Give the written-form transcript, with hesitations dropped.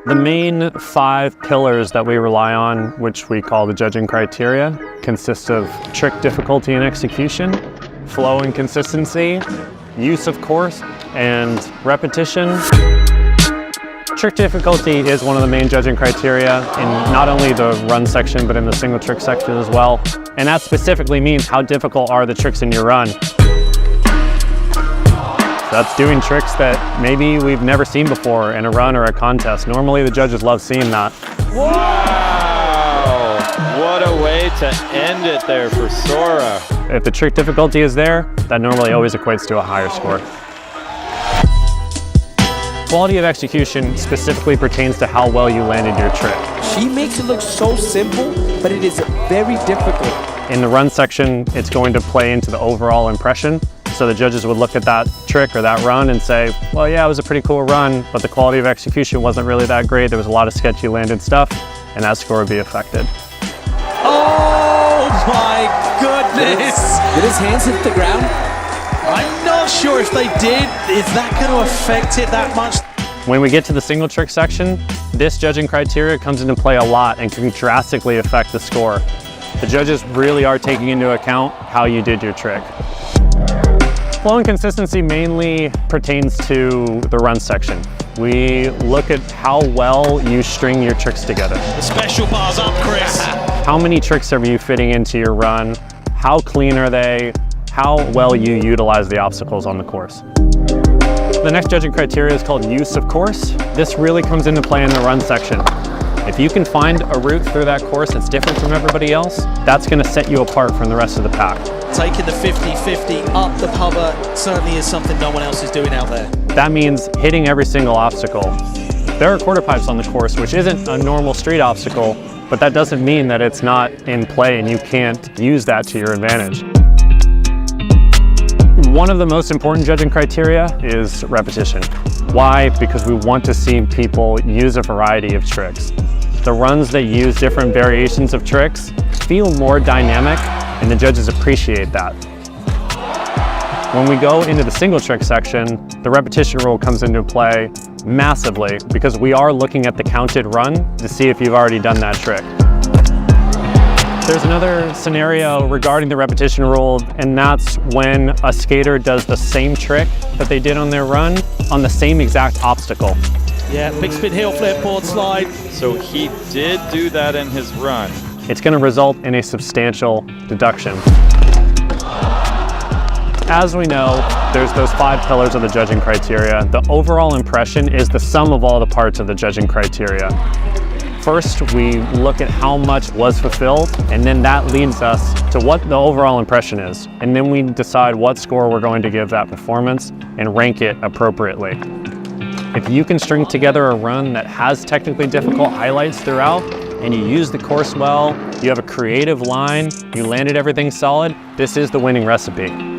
The main 5 pillars that we rely on, which we call the judging criteria, consist of trick difficulty and execution, flow and consistency, use of course, and repetition. Trick difficulty is one of the main judging criteria in not only the run section, but in the single trick section as well. And that specifically means how difficult are the tricks in your run. That's doing tricks that maybe we've never seen before in a run or a contest. Normally the judges love seeing that. Wow! What a way to end it there for Sora. If the trick difficulty is there, that normally always equates to a higher score. Quality of execution specifically pertains to how well you landed your trick. She makes it look so simple, but it is very difficult. In the run section, it's going to play into the overall impression. So the judges would look at that trick or that run and say, well, yeah, it was a pretty cool run, but the quality of execution wasn't really that great. There was a lot of sketchy landed stuff, and that score would be affected. Oh my goodness! Did his hands hit the ground? I'm not sure if they did. Is that going to affect it that much? When we get to the single trick section, this judging criteria comes into play a lot and can drastically affect the score. The judges really are taking into account how you did your trick. Flow and consistency mainly pertains to the run section. We look at how well you string your tricks together. The special bar's up, Chris. How many tricks are you fitting into your run? How clean are they? How well you utilize the obstacles on the course. The next judging criteria is called use of course. This really comes into play in the run section. If you can find a route through that course that's different from everybody else, that's going to set you apart from the rest of the pack. Taking the 50-50 up the pubber certainly is something no one else is doing out there. That means hitting every single obstacle. There are quarter pipes on the course, which isn't a normal street obstacle, but that doesn't mean that it's not in play and you can't use that to your advantage. One of the most important judging criteria is repetition. Why? Because we want to see people use a variety of tricks. The runs that use different variations of tricks feel more dynamic, and the judges appreciate that. When we go into the single trick section, the repetition rule comes into play massively because we are looking at the counted run to see if you've already done that trick. There's another scenario regarding the repetition rule, and that's when a skater does the same trick that they did on their run on the same exact obstacle. Yeah, big spin heel flip, board slide. So he did do that in his run. It's going to result in a substantial deduction. As we know, there's those 5 pillars of the judging criteria. The overall impression is the sum of all the parts of the judging criteria. First, we look at how much was fulfilled, and then that leads us to what the overall impression is. And then we decide what score we're going to give that performance and rank it appropriately. If you can string together a run that has technically difficult highlights throughout, and you use the course well, you have a creative line, you landed everything solid, this is the winning recipe.